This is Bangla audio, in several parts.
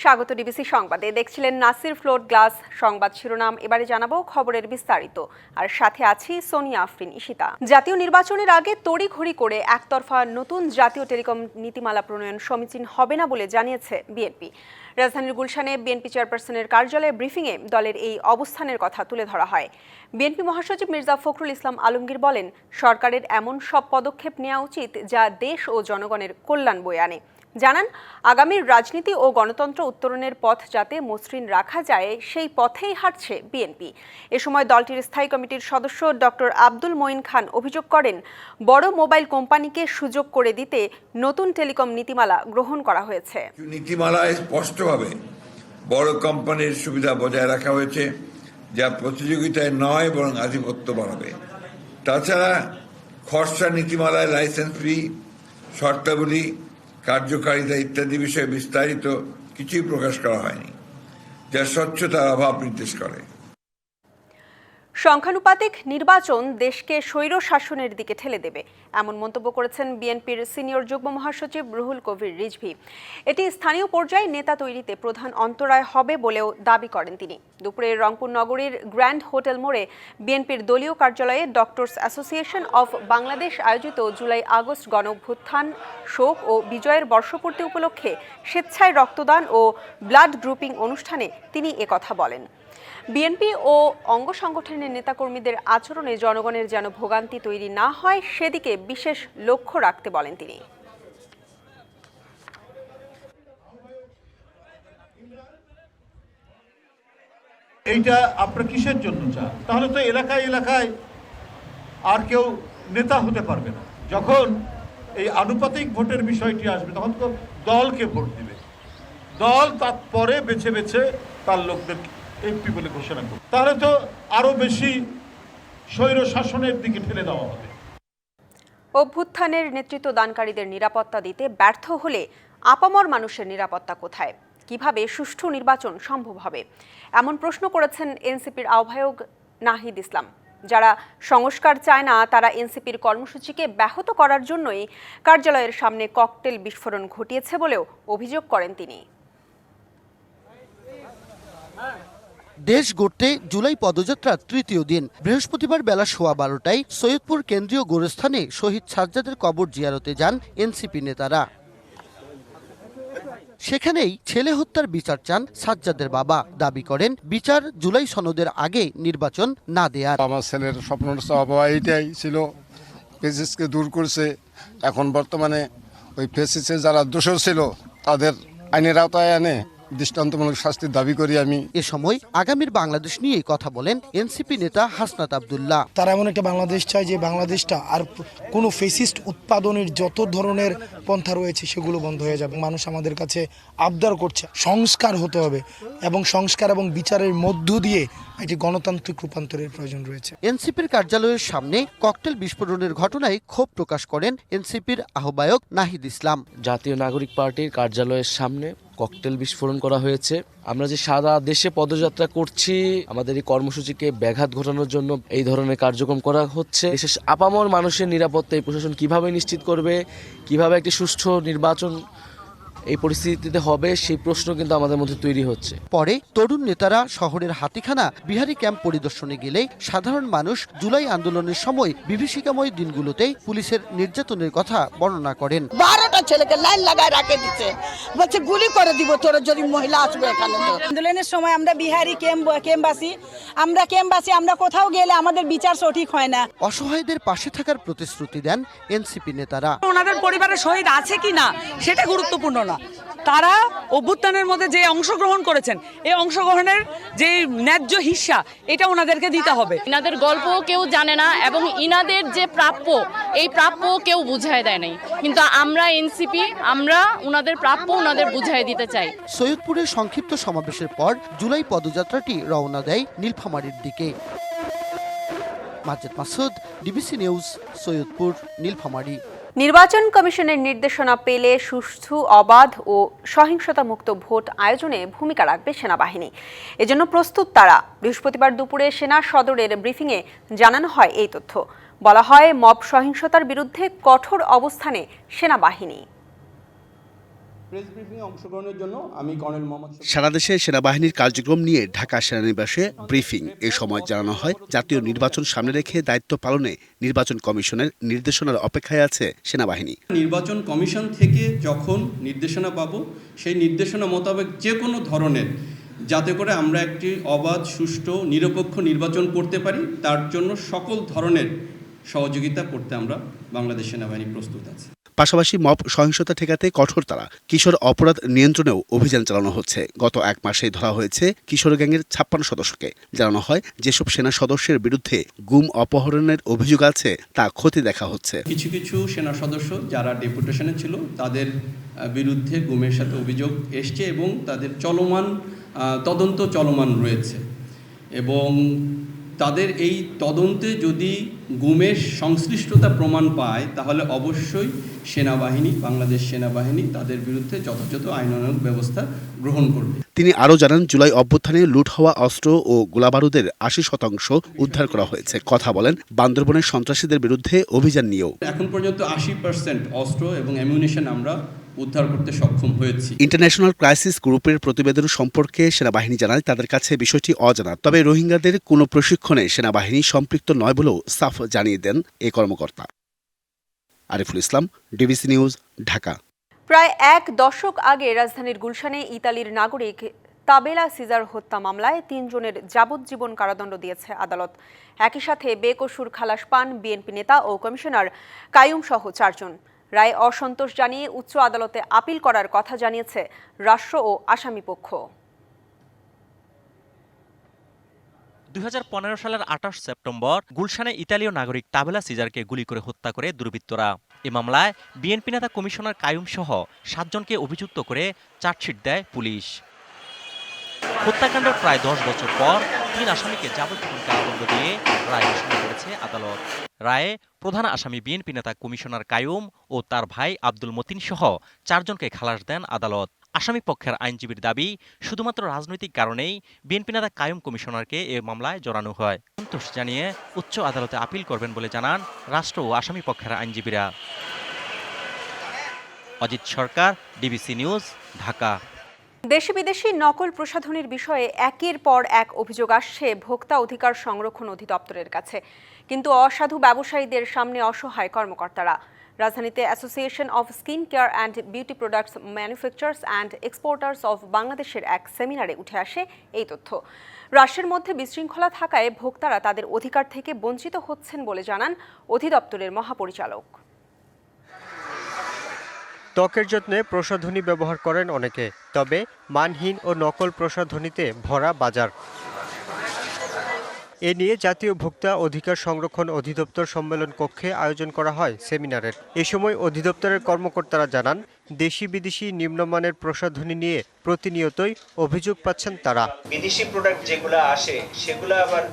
স্বাগত ডিবিসি সংবাদে। দেখছিলেন নাসির ফ্লোট গ্লাস সংবাদ শিরোনাম। এবারে জানাবো খবরের বিস্তারিত। আর সাথে আছি সোনিয়া আফরিন ঈশিতা। জাতীয় নির্বাচনের আগে তড়িঘড়ি করে একতরফা নতুন জাতীয় টেলিকম নীতিমালা প্রণয়ন সমীচীন হবে না বলে জানিয়েছে বিএনপি। রাজধানীর গুলশানে বিএনপি চেয়ারপারসনের কার্যালয়ে ব্রিফিংয়ে দলের এই অবস্থানের কথা তুলে ধরা হয়। বিএনপি মহাসচিব মির্জা ফখরুল ইসলাম আলমগীর বলেন, সরকারের এমন সব পদক্ষেপ নেওয়া উচিত যা দেশ ও জনগণের কল্যাণ বয়ে আনে। জানান, আগামীর রাজনীতি ও গণতন্ত্র উত্তরণের পথ যাতে মসৃণ রাখা যায় সেই পথেই হাঁটছে বিএনপি। এ সময় দলটির স্থায়ী কমিটির সদস্য ডক্টর আব্দুল মঈন খান অভিযোগ করেন, বড় মোবাইল কোম্পানিকে সুযোগ করে দিতে নতুন টেলিকম নীতিমালা গ্রহণ করা হয়েছে। নীতিমালায় স্পষ্টভাবে বড় কোম্পানির সুবিধা বজায় রাখা হয়েছে, যা প্রতিযোগিতায় নয় বরং আধিপত্য বাড়াবে। তাছাড়া খসড়া নীতিমালায় লাইসেন্স ফি, শর্তাবলী, কার্যকারিতা ইত্যাদি বিষয়ে বিস্তারিত কিছুই প্রকাশ করা হয়নি, যা স্বচ্ছতার অভাব নির্দেশ করে। সংখ্যানুপাতিক নির্বাচন দেশকে স্বৈর শাসনের দিকে ঠেলে দেবে, এমন মন্তব্য করেছেন বিএনপির সিনিয়র যুগ্ম মহাসচিব রুহুল কবির রিজভী। এটি স্থানীয় পর্যায়ে নেতা তৈরিতে প্রধান অন্তরায় হবে বলেও দাবি করেন তিনি। দুপুরে রংপুর নগরীর গ্র্যান্ড হোটেল মোড়ে বিএনপির দলীয় কার্যালয়ে ডক্টরস অ্যাসোসিয়েশন অফ বাংলাদেশ আয়োজিত জুলাই আগস্ট গণঅভ্যুত্থান, শোক ও বিজয়ের বর্ষপূর্তি উপলক্ষে স্বেচ্ছায় রক্তদান ও ব্লাড গ্রুপিং অনুষ্ঠানে তিনি একথা বলেন। বিএনপি ও অঙ্গ সংগঠনের নেতাকর্মীদের আচরণে জনগণের যেন ভোগান্তি তৈরি না হয় সেদিকে বিশেষ লক্ষ্য রাখতে বলেন তিনি। এইটা আপনারা কিসের জন্য চান? তাহলে তো এলাকায় এলাকায় আর কেউ নেতা হতে পারবে না। যখন এই আনুপাতিক ভোটের বিষয়টি আসবে তখন তো দলকে ভোট দিবে, দল তারপরে বেছে বেছে তার লোকদের এমপি বলে ঘোষণা করবে। তাহলে তো আরো বেশি স্বৈর শাসনের দিকে ঠেলে দেওয়া হবে। অভ্যুত্থানের নেতৃত্ব দানকারীদের নিরাপত্তা দিতে ব্যর্থ হলে আপামর মানুষের নিরাপত্তা কোথায়? কিভাবে সুষ্ঠু নির্বাচন সম্ভব হবে? এমন প্রশ্ন করেছেন এনসিপির আহ্বায়ক নাহিদ ইসলাম। যারা সংস্কার চায় না তারা এনসিপির কর্মসূচিকে ব্যাহত করার জন্যই কার্যালয়ের সামনে ককটেল বিস্ফোরণ ঘটিয়েছে বলেও অভিযোগ করেন তিনি। দেশ গড়তে জুলাই পদযাত্রার তৃতীয় দিন বৃহস্পতিবার বেলা 12:15টায় সৈয়দপুর কেন্দ্রীয় গোরস্থানে শহীদ সাজ্জাদের কবর জিয়ারতে যান এনসিপি নেতারা। সেখানেই ছেলে হত্যার বিচার চান সাজ্জাদের বাবা। দাবি করেন, বিচার জুলাই সনদের আগে নির্বাচন না দেয়ার। আমার ছেলের স্বপ্নটা এইটাই ছিল, ফেসিসকে দূর করছে। এখন বর্তমানে ওই ফেসিসে যারা দোষর ছিল তাদের আইনের আওতায় আনে দৃষ্টান্তমূলক শাস্তির দাবি করি আমি। এ সময় আগামীর বাংলাদেশ নিয়ে কথা বলেন এনসিপি নেতা হাসনাত আব্দুল্লাহ। তারা এমন একটা বাংলাদেশ চায় যে বাংলাদেশটা আর কোনো ফেসিস্ট উৎপাদনের যত ধরনের পন্থা রয়েছে সেগুলো বন্ধ হয়ে যাবে। মানুষ আমাদের কাছে আবদার করছে সংস্কার হতে হবে এবং সংস্কার এবং বিচারের মধ্য দিয়ে একটি গণতান্ত্রিক রূপান্তরের প্রয়োজন রয়েছে। এনসিপির কার্যালয়ের সামনে ককটেল বিস্ফোরণের ঘটনায় ক্ষোভ প্রকাশ করেন এনসিপির আহ্বায়ক নাহিদ ইসলাম। জাতীয় নাগরিক পার্টির কার্যালয়ের সামনে ককটেল বিস্ফোরণ করা হয়েছে। আমরা যে সারা দেশে পদযাত্রা করছি, আমাদের এই কর্মসূচিকে ব্যাঘাত ঘটানোর জন্য এই ধরনের কার্যক্রম করা হচ্ছে। দেশের আপামর মানুষের নিরাপত্তা এই প্রশাসন কিভাবে নিশ্চিত করবে, কিভাবে একটি সুষ্ঠু নির্বাচন এই পরিস্থিতিতে হবে, সেই প্রশ্ন কিন্তু আমাদের মধ্যে তৈরি হচ্ছে। পরে তরুণ নেতারা শহরের হাতিখানা বিহারি ক্যাম্প পরিদর্শনে গেলে সাধারণ মানুষ জুলাই আন্দোলনের সময় বিভীষিকাময় দিনগুলোতে পুলিশের নির্যাতনের কথা বর্ণনা করেন। 12টা ছেলেকে লাইন লাগায় রাখে দিচ্ছে, বলছে গুলি করে দিব তোরা যদি মহিলা আসবে এখানে। আন্দোলনের সময় আমরা বিহারি ক্যাম্পবাসী, আমরা কোথাও গেলে আমাদের বিচার সঠিক হয় না। অসহায়দের পাশে থাকার প্রতিশ্রুতি দেন এনসিপি নেতারা। ওনাদের পরিবারের শহীদ আছে কিনা সেটা গুরুত্বপূর্ণ না, তারা অভ্যুত্থানের মধ্যে যে অংশগ্রহণ করেছেন এই অংশগ্রহণের যে ন্যায্য হিস্সা এটা ওনাদেরকে দিতে হবে। ইনাদের গল্প কেউ জানে না এবং ইনাদের যে প্রাপ্য এই প্রাপ্য কেউ বুঝায় দেয় নাই, কিন্তু আমরা এনসিপি আমরা ওনাদের প্রাপ্য ওনাদের বুঝাই দিতে চাই। সৈয়দপুরে সংক্ষিপ্ত সমাবেশের পর জুলাই পদযাত্রাটি রওনা দেয় নীলফামারীর দিকে। Majed Masud, DBC news, Saidpur, Nilphamari. নির্বাচন কমিশনের নির্দেশনা পেলে সুষ্ঠু, অবাধ ও সহিংসতামুক্ত ভোট আয়োজনে ভূমিকা রাখবে সেনাবাহিনী। এজন্য প্রস্তুত তারা। বৃহস্পতিবার দুপুরে সেনা সদরের ব্রিফিংয়ে জানানো হয় এই তথ্য। বলা হয়, মব সহিংসতার বিরুদ্ধে কঠোর অবস্থানে সেনাবাহিনী। প্রেস ব্রিফিংয়ে অংশগ্রহণের জন্য আমি কর্নেল মোহাম্মদ সারা দেশে সেনাবাহিনীর কার্যক্রম নিয়ে ঢাকা সেনানিবাসে ব্রিফিং। এ সময় জানানো হয়, জাতীয় নির্বাচন সামনে রেখে দায়িত্ব পালনে নির্বাচন কমিশনের নির্দেশনার অপেক্ষায় আছে সেনাবাহিনী। নির্বাচন কমিশন থেকে যখন নির্দেশনা পাবো, সেই নির্দেশনা মোতাবেক যে কোনো ধরনের, যাতে করে আমরা একটি অবাধ, সুষ্ঠু, নিরপেক্ষ নির্বাচন করতে পারি, তার জন্য সকল ধরনের সহযোগিতা করতে আমরা বাংলাদেশ সেনাবাহিনী প্রস্তুত আছি। পাশাপাশি মব সহিংসতা ঠেকাতে কঠোরতারা কিশোর অপরাধ নিয়ন্ত্রণেও অভিযান চালানো হচ্ছে। গত 1 মাসেই ধরা হয়েছে কিশোর গ্যাংয়ের 56 সদস্যকে। জানানো হয়, যেসব সেনা সদস্যের বিরুদ্ধে গুম অপহরণের অভিযোগ আছে তা খতিয়ে দেখা হচ্ছে। কিছু কিছু সেনা সদস্য যারা ডেপুটেশনে ছিল, তাদের বিরুদ্ধে গুমের সাথে অভিযোগ এসছে এবং তাদের তদন্ত চলমান রয়েছে, এবং তাদের এই তদন্তে যদি গুমের সংশ্লিষ্টতা প্রমাণ পায়, তাহলে অবশ্যই বাংলাদেশ সেনাবাহিনী তাদের বিরুদ্ধে যথাযথ আইনানুগ ব্যবস্থা গ্রহণ করবে। তিনি আরও জানান, জুলাই অভ্যুত্থানে লুট হওয়া অস্ত্র ও গোলাবারুদের 80% উদ্ধার করা হয়েছে। কথা বলেন বান্দরবনের সন্ত্রাসীদের বিরুদ্ধে অভিযান নিয়েও। এখন পর্যন্ত 80% অস্ত্র এবং অ্যামিউনিশন আমরা উদ্ধার করতে সক্ষম হয়েছি। ইন্টারন্যাশনাল ক্রাইসিস গ্রুপের প্রতিবেদন সম্পর্কে সেনাবাহিনী জানায়, তাদের কাছে বিষয়টি অজানা। তবে রোহিঙ্গাদের কোনো প্রশিক্ষণে সেনাবাহিনী সম্পৃক্ত নয় বলেও সাফ জানিয়ে দেন এই কর্মকর্তা। Ariful Islam, DBC news, Dhaka. প্রায় 1 দশক আগে রাজধানীর গুলশানে ইতালির নাগরিক তাবেলা সিজার হত্যা মামলায় 3 জনের যাবজ্জীবন কারাদণ্ড দিয়েছে আদালত। একই সাথে বেকসুর খালাস পান বিএনপি নেতা ও কমিশনার কাইয়ুম সহ 4 জন। রায়ে অসন্তোষ জানিয়ে উচ্চ আদালতে আপিল করার কথা জানিয়েছে রাষ্ট্র ও আসামি পক্ষ। 2015 সালের 28 সেপ্টেম্বর গুলশানে ইতালীয় নাগরিক তাবেলা সিজারকে গুলি করে হত্যা করে দুর্বৃত্তরা। এ মামলায় বিএনপি নেতা কমিশনার কাইয়ুম সহ 7 জনকে অভিযুক্ত করে চার্জশিট দেয় পুলিশ। হত্যাকাণ্ডের প্রায় 10 বছর পর 3 আসামিকে যাবজ্জীবন কারাদণ্ড দিয়ে রায় ঘোষণা করেছে আদালত। রায়ে প্রধান আসামি বিএনপি নেতা কমিশনার কাইয়ুম ও তার ভাই আব্দুল মতিন সহ 4 জনকে খালাস দেন আদালত। আসামি পক্ষের আইনজীবীর দাবি, শুধুমাত্র রাজনৈতিক কারণেই বিএনপি নেতা কাইয়ুম কমিশনারকে এ মামলায় জড়ানো হয়। সন্তোষ জানিয়ে উচ্চ আদালতে আপিল করবেন বলে জানান রাষ্ট্র ও আসামি পক্ষের আইনজীবীরা। অজিত সরকার, ডিবিসি নিউজ, ঢাকা। দেশি বিদেশি নকল প্রসাধনীর বিষয়ে একের পর এক অভিযোগ আসছে ভোক্তা অধিকার সংরক্ষণ অধিদপ্তরের কাছে, কিন্তু অসাধু ব্যবসায়ীদের সামনে অসহায় কর্মকর্তারা। রাজধানীতে association of skin care and beauty products manufacturers and exporters of বাংলাদেশের এক সেমিনারে উঠে আসে এই তথ্য। রাষ্ট্রের মধ্যে বিশৃঙ্খলা থাকায় ভোক্তারা তাদের অধিকার থেকে বঞ্চিত হচ্ছেন বলে জানান অধিদপ্তরের মহাপরিচালক। ত্বকের যত্নে প্রসাধনী ব্যবহার করেন অনেকে, তবে মানহীন ও নকল প্রসাধনীতে ভরা বাজার। এ নিয়ে জাতীয় ভোক্তা অধিকার সংরক্ষণ অধিদপ্তর সম্মেলন কক্ষে আয়োজন করা হয় সেমিনারের। এ সময় অধিদপ্তরের কর্মকর্তারা জানান, দেশি বিদেশি নিম্নমানের প্রসাধনী নিয়ে প্রতিনিয়তই অভিযোগ পাচ্ছেন তারা। বিদেশি প্রোডাক্ট যেগুলো আসে সেগুলো আবার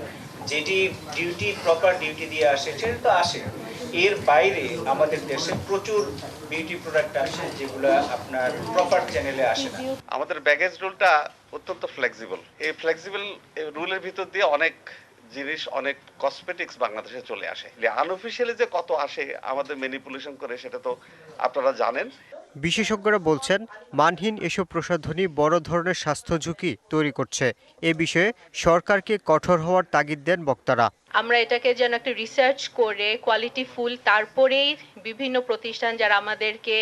যেটি প্রপার ডিউটি দিয়ে আসে সেটা তো আসে, এর বাইরে আমাদের দেশে প্রচুর বিউটি প্রোডাক্ট আসে যেগুলো আপনার প্রপার চ্যানেলে আসে না। আমাদের ব্যাগেজ রুলটা অত্যন্ত ফ্লেক্সিবল। এই ফ্লেক্সিবল রুলের ভিতর দিয়ে অনেক জিনিস, অনেক কসমেটিক্স বাংলাদেশে চলে আসে। আনঅফিশিয়ালি যে কত আসে আমাদের ম্যানিপুলেশন করে, সেটা তো আপনারা জানেন। বিশেষজ্ঞরা বলছেন, মানহীন এসব প্রসাধনী বড় ধরনের স্বাস্থ্য ঝুঁকি তৈরি করছে। এ বিষয়ে সরকারকে কঠোর হওয়ার তাগিদ দেন বক্তারা। আমরা এটাকে যেন একটা রিসার্চ করে কোয়ালিটিফুল, তারপরেই বিভিন্ন প্রতিষ্ঠান যারা আমাদেরকে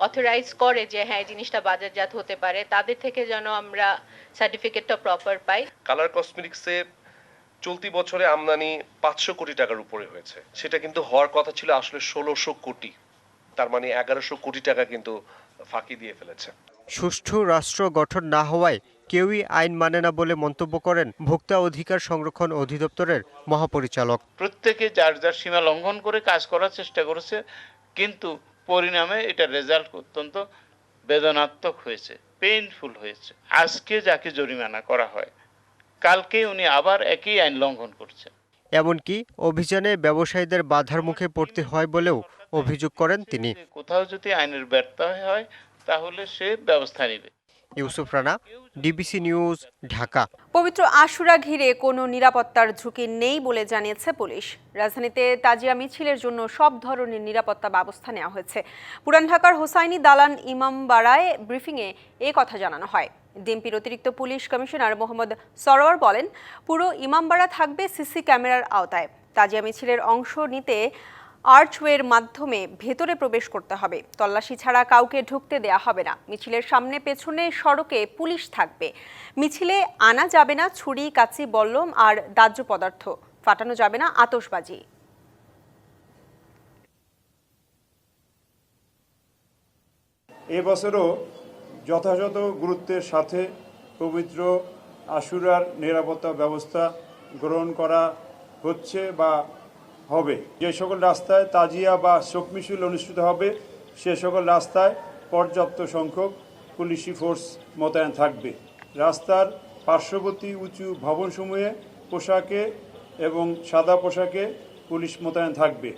অথরাইজ করে যে হ্যাঁ জিনিসটা বাজারজাত হতে পারে, তাদের থেকে যেন আমরা সার্টিফিকেটটা প্রপার পাই। কালার কসমেটিক্সে চলতি বছরে আমদানি 500 কোটি টাকার উপরে হয়েছে। সেটা কিন্তু হওয়ার কথা ছিল আসলে 1600 কোটি, তার মানে 1100 কোটি টাকা কিন্তু ফাঁকি দিয়ে ফেলেছে। সুষ্ঠু রাষ্ট্র গঠন না হওয়ায় কেউই আইন মানে না বলে মন্তব্য করেন ভোক্তা অধিকার সংরক্ষণ অধিদপ্তরের মহাপরিচালক। প্রত্যেকে যার যার সীমা লঙ্ঘন করে কাজ করার চেষ্টা করেছে, কিন্তু পরিণামে এটা রেজাল্ট অত্যন্ত বেদনাত্মক হয়েছে, পেইনফুল হয়েছে। আজকে যাকে জরিমানা করা হয়, কালকে উনি আবার একই আইন লঙ্ঘন করছে। এমনকি অভিযানে ব্যবসায়ীদের বাধার মুখে পড়তে হয় বলেও অভিযোগ করেন তিনি। কোথাও যদি আইনের ব্যর্থ হয় তাহলে সে ব্যবস্থা নেবে। Yusuf Rana, DBC news, Dhaka. পবিত্র আশুরা ঘিরে কোনো নিরাপত্তার ঝুঁকি নেই বলে জানিয়েছে পুলিশ। রাজধানীতে তাজিয়া মিছিলের জন্য সব ধরনের নিরাপত্তা ব্যবস্থা নেওয়া হয়েছে। পুরান ঢাকার হোসাইনি দালান ইমামবাড়ায় ব্রিফিংয়ে এ কথা জানানো হয়। ডিএমপির অতিরিক্ত পুলিশ কমিশনার মোহাম্মদ সরোয়ার বলেন, পুরো ইমামবাড়া থাকবে সিসি ক্যামেরার আওতায়। তাজিয়া মিছিলের অংশ নিতে আর্চওয়ের মাধ্যমে ভেতরে প্রবেশ করতে হবে। তল্লাশি ছাড়া কাউকে ঢুকতে দেয়া হবে না। মিছিলের সামনে পেছনে সড়কে পুলিশ থাকবে। মিছিলে আনা যাবে না ছুরি, কাঁচি, বল্লম আর দাহ্য পদার্থ। ফাটানো যাবে না আতশবাজি। এবছরও যথাযথ গুরুত্বের সাথে পবিত্র আশুরার নিরাপত্তা ব্যবস্থা গ্রহণ করা হচ্ছে বা হবে। যে সকল রাস্তায় তাজিয়া বা শোক মিছিল অনুষ্ঠিত হবে সে সকল রাস্তায় পর্যাপ্ত সংখ্যক পুলিশি ফোর্স মোতায়েন থাকবে। রাস্তার পার্শ্ববর্তী উঁচু ভবনসমূহে পোশাকে এবং সাদা পোশাকে পুলিশ মোতায়েন থাকবে।